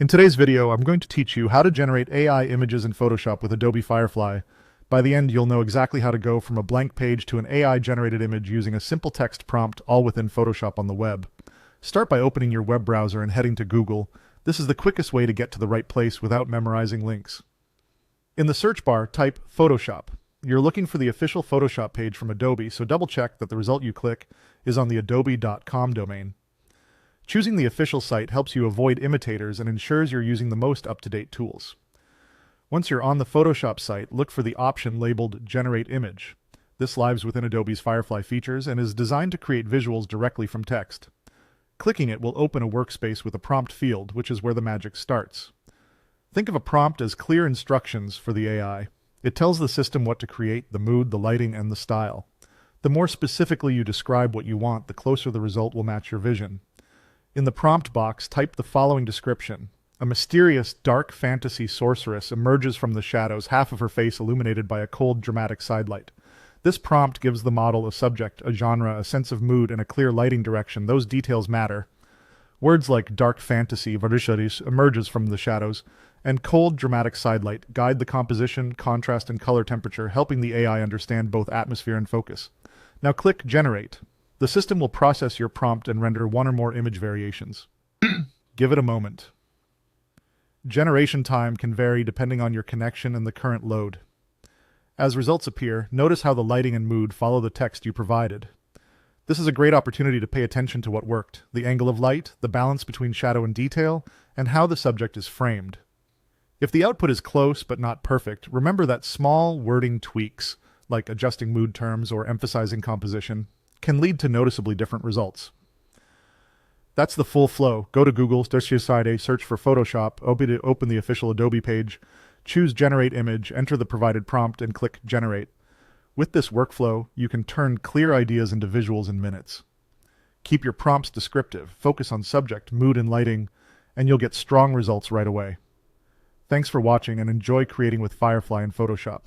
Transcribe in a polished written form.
In today's video, I'm going to teach you how to generate AI images in Photoshop with Adobe Firefly. By the end, you'll know exactly how to go from a blank page to an AI-generated image using a simple text prompt, all within Photoshop on the web. Start by opening your web browser and heading to Google. This is the quickest way to get to the right place without memorizing links. In the search bar, type Photoshop. You're looking for the official Photoshop page from Adobe, so double-check that the result you click is on the adobe.com domain. Choosing the official site helps you avoid imitators and ensures you're using the most up-to-date tools. Once you're on the Photoshop site, look for the option labeled Generate Image. This lives within Adobe's Firefly features and is designed to create visuals directly from text. Clicking it will open a workspace with a prompt field, which is where the magic starts. Think of a prompt as clear instructions for the AI. It tells the system what to create, the mood, the lighting, and the style. The more specifically you describe what you want, the closer the result will match your vision. In the prompt box, type the following description. A mysterious, dark fantasy sorceress emerges from the shadows, half of her face illuminated by a cold, dramatic sidelight. This prompt gives the model a subject, a genre, a sense of mood, and a clear lighting direction. Those details matter. Words like dark fantasy, varisharis, emerges from the shadows, and cold, dramatic sidelight guide the composition, contrast, and color temperature, helping the AI understand both atmosphere and focus. Now click Generate. The system will process your prompt and render one or more image variations. Give it a moment. Generation time can vary depending on your connection and the current load. As results appear, notice how the lighting and mood follow the text you provided. This is a great opportunity to pay attention to what worked, the angle of light, the balance between shadow and detail, and how the subject is framed. If the output is close but not perfect, remember that small wording tweaks, like adjusting mood terms or emphasizing composition, can lead to noticeably different results. That's the full flow. Go to Google, search for Photoshop, open the official Adobe page, choose Generate Image, enter the provided prompt, and click Generate. With this workflow, you can turn clear ideas into visuals in minutes. Keep your prompts descriptive, focus on subject, mood, and lighting, and you'll get strong results right away. Thanks for watching and enjoy creating with Firefly in Photoshop.